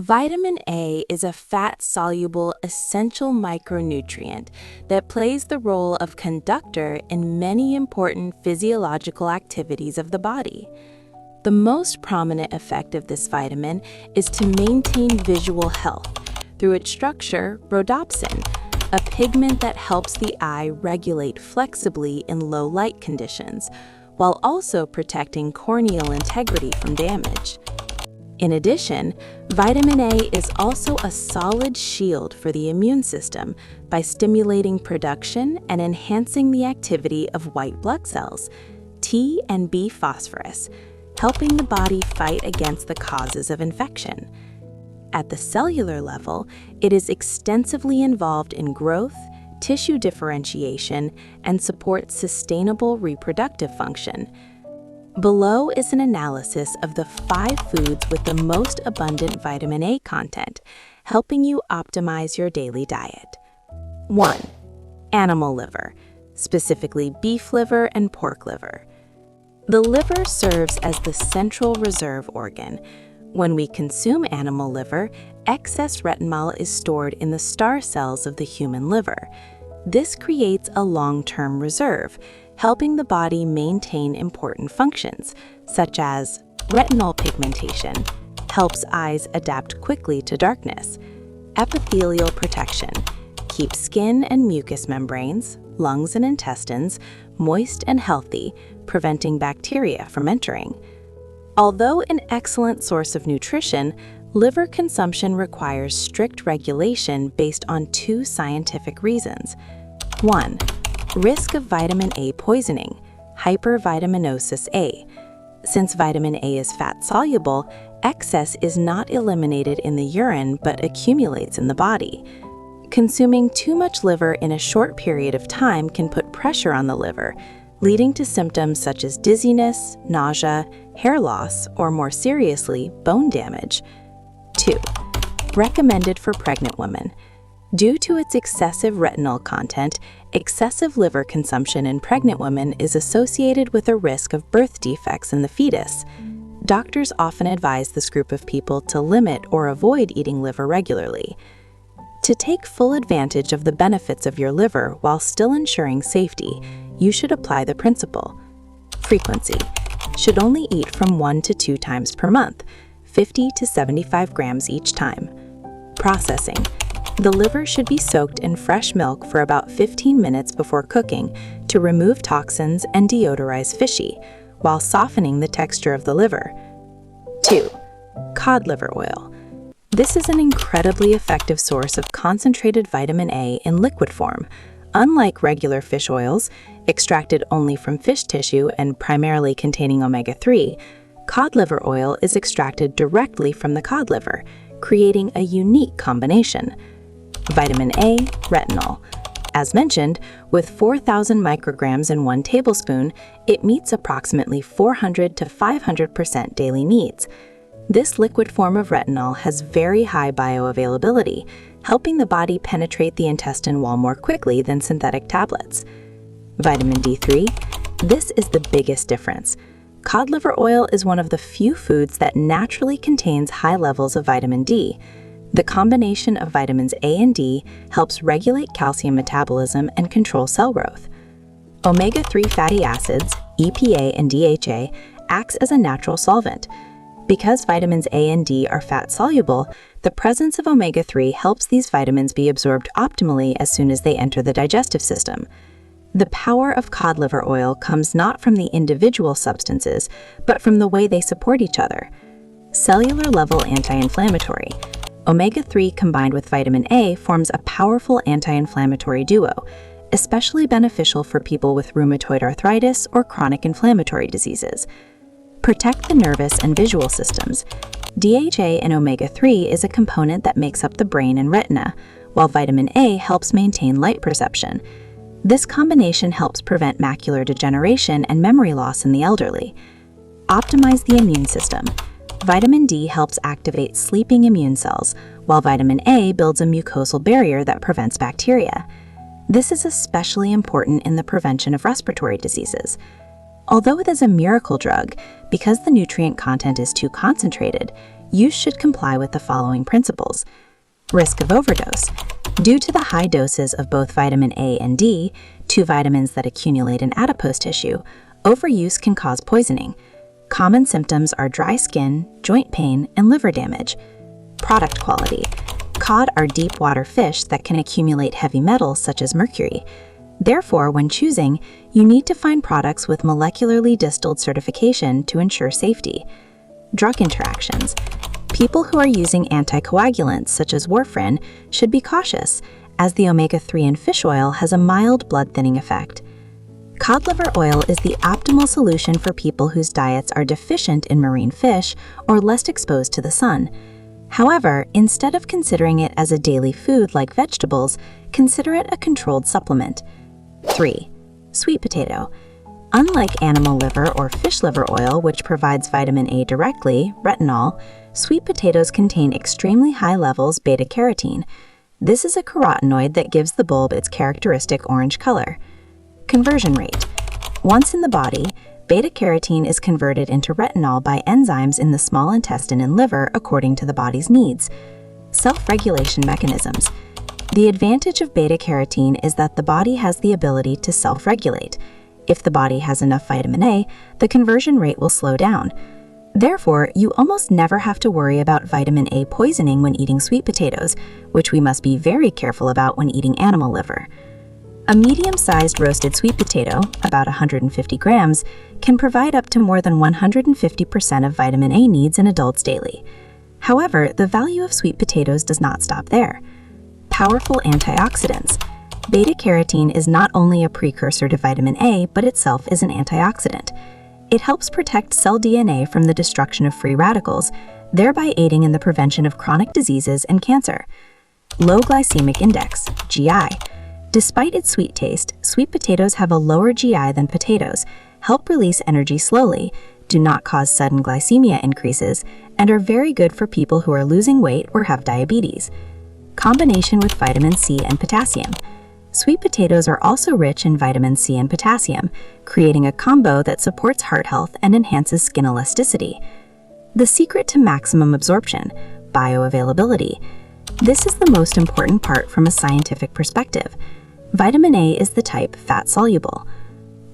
Vitamin A is a fat-soluble essential micronutrient that plays the role of conductor in many important physiological activities of the body. The most prominent effect of this vitamin is to maintain visual health through its structure, rhodopsin, a pigment that helps the eye regulate flexibly in low light conditions, while also protecting corneal integrity from damage. In addition, vitamin A is also a solid shield for the immune system by stimulating production and enhancing the activity of white blood cells, T and B phosphorus, helping the body fight against the causes of infection. At the cellular level, it is extensively involved in growth, tissue differentiation, and supports sustainable reproductive function. Below is an analysis of the 5 foods with the most abundant vitamin A content, helping you optimize your daily diet. 1. Animal liver, specifically beef liver and pork liver. The liver serves as the central reserve organ. When we consume animal liver, excess retinol is stored in the star cells of the human liver. This creates a long-term reserve, helping the body maintain important functions, such as retinol pigmentation, helps eyes adapt quickly to darkness, epithelial protection, keeps skin and mucous membranes, lungs and intestines moist and healthy, preventing bacteria from entering. Although an excellent source of nutrition, liver consumption requires strict regulation based on 2 scientific reasons. 1. Risk of vitamin A poisoning, hypervitaminosis A. Since vitamin A is fat-soluble, excess is not eliminated in the urine but accumulates in the body. Consuming too much liver in a short period of time can put pressure on the liver, leading to symptoms such as dizziness, nausea, hair loss, or more seriously, bone damage. 2. Recommended for pregnant women. Due to its excessive retinol content, excessive liver consumption in pregnant women is associated with a risk of birth defects in the fetus. Doctors often advise this group of people to limit or avoid eating liver regularly. To take full advantage of the benefits of your liver while still ensuring safety, you should apply the principle. Frequency. Should only eat from 1 to 2 times per month, 50 to 75 grams each time. Processing. The liver should be soaked in fresh milk for about 15 minutes before cooking to remove toxins and deodorize fishy, while softening the texture of the liver. 2. Cod liver oil. This is an incredibly effective source of concentrated vitamin A in liquid form. Unlike regular fish oils, extracted only from fish tissue and primarily containing omega-3, cod liver oil is extracted directly from the cod liver, creating a unique combination. Vitamin A, retinol. As mentioned, with 4,000 micrograms in 1 tablespoon, it meets approximately 400 to 500% daily needs. This liquid form of retinol has very high bioavailability, helping the body penetrate the intestine wall more quickly than synthetic tablets. Vitamin D3. This is the biggest difference. Cod liver oil is one of the few foods that naturally contains high levels of vitamin D. The combination of vitamins A and D helps regulate calcium metabolism and control cell growth. Omega-3 fatty acids, EPA and DHA, acts as a natural solvent. Because vitamins A and D are fat-soluble, the presence of omega-3 helps these vitamins be absorbed optimally as soon as they enter the digestive system. The power of cod liver oil comes not from the individual substances, but from the way they support each other. Cellular-level anti-inflammatory. Omega-3 combined with vitamin A forms a powerful anti-inflammatory duo, especially beneficial for people with rheumatoid arthritis or chronic inflammatory diseases. Protect the nervous and visual systems. DHA in omega-3 is a component that makes up the brain and retina, while vitamin A helps maintain light perception. This combination helps prevent macular degeneration and memory loss in the elderly. Optimize the immune system. Vitamin D helps activate sleeping immune cells, while vitamin A builds a mucosal barrier that prevents bacteria. This is especially important in the prevention of respiratory diseases. Although it is a miracle drug, because the nutrient content is too concentrated, use should comply with the following principles. Risk of overdose. Due to the high doses of both vitamin A and D, two vitamins that accumulate in adipose tissue, overuse can cause poisoning. Common symptoms are dry skin, joint pain, and liver damage. Product quality. Cod are deep water fish that can accumulate heavy metals such as mercury. Therefore, when choosing, you need to find products with molecularly distilled certification to ensure safety. Drug interactions. People who are using anticoagulants such as warfarin should be cautious, as the omega-3 in fish oil has a mild blood-thinning effect. Cod liver oil is the optimal solution for people whose diets are deficient in marine fish or less exposed to the sun. However, instead of considering it as a daily food like vegetables, consider it a controlled supplement. 3. Sweet potato. Unlike animal liver or fish liver oil, which provides vitamin A directly, retinol, sweet potatoes contain extremely high levels beta-carotene. This is a carotenoid that gives the bulb its characteristic orange color. Conversion rate. Once in the body, beta-carotene is converted into retinol by enzymes in the small intestine and liver according to the body's needs. Self-regulation mechanisms. The advantage of beta-carotene is that the body has the ability to self-regulate. If the body has enough vitamin A, the conversion rate will slow down. Therefore, you almost never have to worry about vitamin A poisoning when eating sweet potatoes, which we must be very careful about when eating animal liver. A medium-sized roasted sweet potato, about 150 grams, can provide up to more than 150% of vitamin A needs in adults daily. However, the value of sweet potatoes does not stop there. Powerful antioxidants. Beta-carotene is not only a precursor to vitamin A, but itself is an antioxidant. It helps protect cell DNA from the destruction of free radicals, thereby aiding in the prevention of chronic diseases and cancer. Low glycemic index, GI. Despite its sweet taste, sweet potatoes have a lower GI than potatoes, help release energy slowly, do not cause sudden glycemia increases, and are very good for people who are losing weight or have diabetes. Combination with vitamin C and potassium. Sweet potatoes are also rich in vitamin C and potassium, creating a combo that supports heart health and enhances skin elasticity. The secret to maximum absorption, bioavailability. This is the most important part from a scientific perspective. Vitamin A is the type fat-soluble.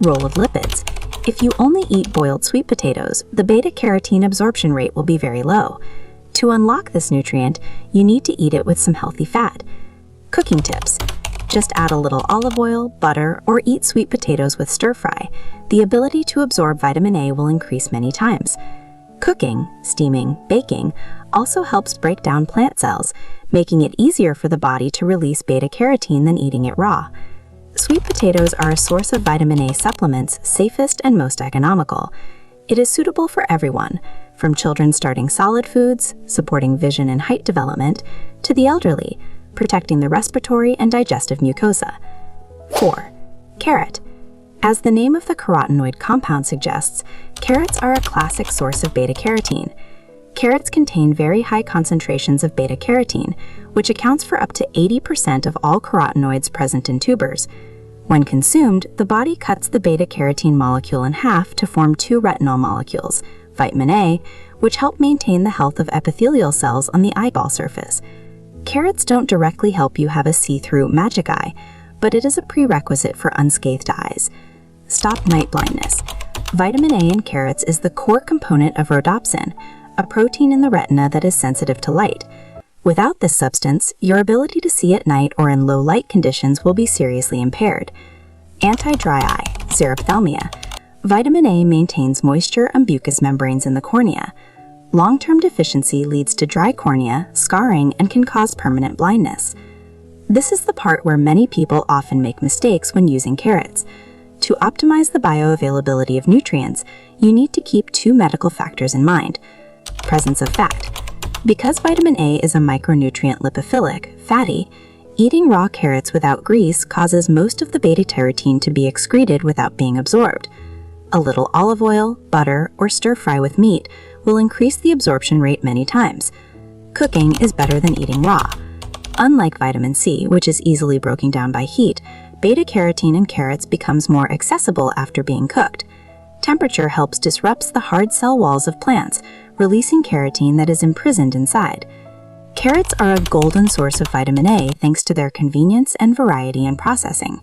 Role of lipids. If you only eat boiled sweet potatoes, the beta-carotene absorption rate will be very low. To unlock this nutrient, you need to eat it with some healthy fat. Cooking tips. Just add a little olive oil, butter, or eat sweet potatoes with stir-fry. The ability to absorb vitamin A will increase many times. Cooking, steaming, baking also helps break down plant cells, making it easier for the body to release beta-carotene than eating it raw. Sweet potatoes are a source of vitamin A supplements, safest and most economical. It is suitable for everyone, from children starting solid foods, supporting vision and height development, to the elderly, protecting the respiratory and digestive mucosa. 4. Carrot. As the name of the carotenoid compound suggests, carrots are a classic source of beta-carotene. Carrots contain very high concentrations of beta-carotene, which accounts for up to 80% of all carotenoids present in tubers. When consumed, the body cuts the beta-carotene molecule in half to form two retinol molecules, vitamin A, which help maintain the health of epithelial cells on the eyeball surface. Carrots don't directly help you have a see-through magic eye, but it is a prerequisite for unscathed eyes. Stop night blindness. Vitamin A in carrots is the core component of rhodopsin, a protein in the retina that is sensitive to light. Without this substance, your ability to see at night or in low light conditions will be seriously impaired. Anti-dry eye, xerophthalmia. Vitamin A maintains moisture and mucous membranes in the cornea. Long-term deficiency leads to dry cornea, scarring, and can cause permanent blindness. This is the part where many people often make mistakes when using carrots. To optimize the bioavailability of nutrients, you need to keep two medical factors in mind. Presence of fat. Because vitamin A is a micronutrient lipophilic, fatty, eating raw carrots without grease causes most of the beta-carotene to be excreted without being absorbed. A little olive oil, butter, or stir-fry with meat will increase the absorption rate many times. Cooking is better than eating raw. Unlike vitamin C, which is easily broken down by heat, beta-carotene in carrots becomes more accessible after being cooked. temperature helps disrupt the hard cell walls of plants, releasing carotene that is imprisoned inside. Carrots are a golden source of vitamin A thanks to their convenience and variety in processing.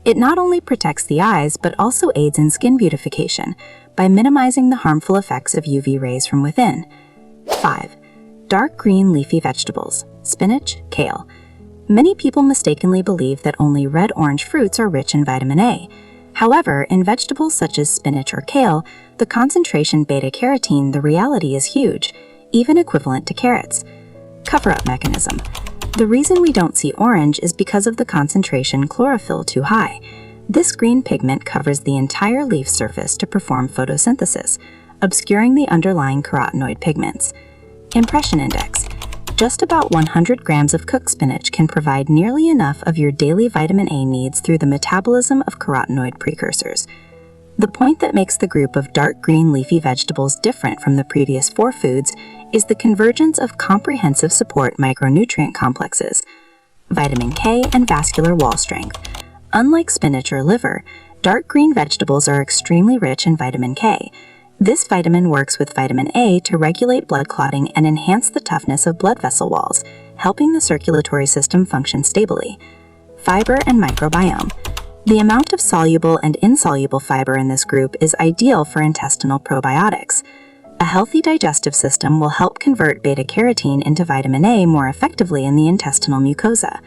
It not only protects the eyes, but also aids in skin beautification by minimizing the harmful effects of UV rays from within. 5. Dark green leafy vegetables, spinach, kale. Many people mistakenly believe that only red-orange fruits are rich in vitamin A. However, in vegetables such as spinach or kale, the concentration beta-carotene, the reality is huge, even equivalent to carrots. Cover-up mechanism. The reason we don't see orange is because of the concentration chlorophyll too high. This green pigment covers the entire leaf surface to perform photosynthesis, obscuring the underlying carotenoid pigments. Impression index. Just about 100 grams of cooked spinach can provide nearly enough of your daily vitamin A needs through the metabolism of carotenoid precursors. The point that makes the group of dark green leafy vegetables different from the previous 4 foods is the convergence of comprehensive support micronutrient complexes, vitamin K and vascular wall strength. Unlike spinach or liver, dark green vegetables are extremely rich in vitamin K. This vitamin works with vitamin A to regulate blood clotting and enhance the toughness of blood vessel walls, helping the circulatory system function stably. Fiber and microbiome. The amount of soluble and insoluble fiber in this group is ideal for intestinal probiotics. A healthy digestive system will help convert beta-carotene into vitamin A more effectively in the intestinal mucosa.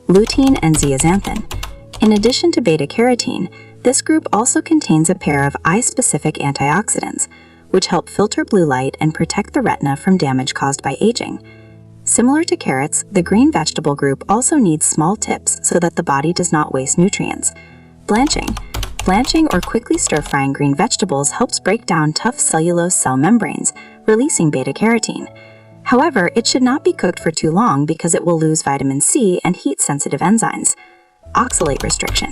Lutein and zeaxanthin. In addition to beta-carotene, this group also contains a pair of eye-specific antioxidants, which help filter blue light and protect the retina from damage caused by aging. Similar to carrots, the green vegetable group also needs small tips so that the body does not waste nutrients. Blanching. Blanching or quickly stir-frying green vegetables helps break down tough cellulose cell membranes, releasing beta-carotene. However, it should not be cooked for too long because it will lose vitamin C and heat-sensitive enzymes. Oxalate restriction.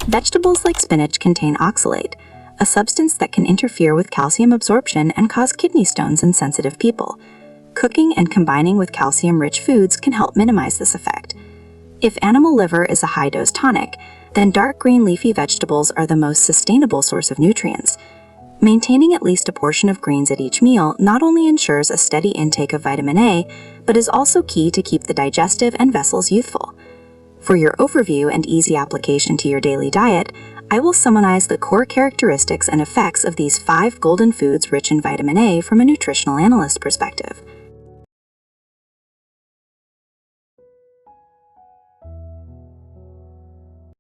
Vegetables like spinach contain oxalate, a substance that can interfere with calcium absorption and cause kidney stones in sensitive people. Cooking and combining with calcium-rich foods can help minimize this effect. If animal liver is a high-dose tonic, then dark green leafy vegetables are the most sustainable source of nutrients. Maintaining at least a portion of greens at each meal not only ensures a steady intake of vitamin A, but is also key to keep the digestive and vessels youthful. For your overview and easy application to your daily diet, I will summarize the core characteristics and effects of these 5 golden foods rich in vitamin A from a nutritional analyst perspective.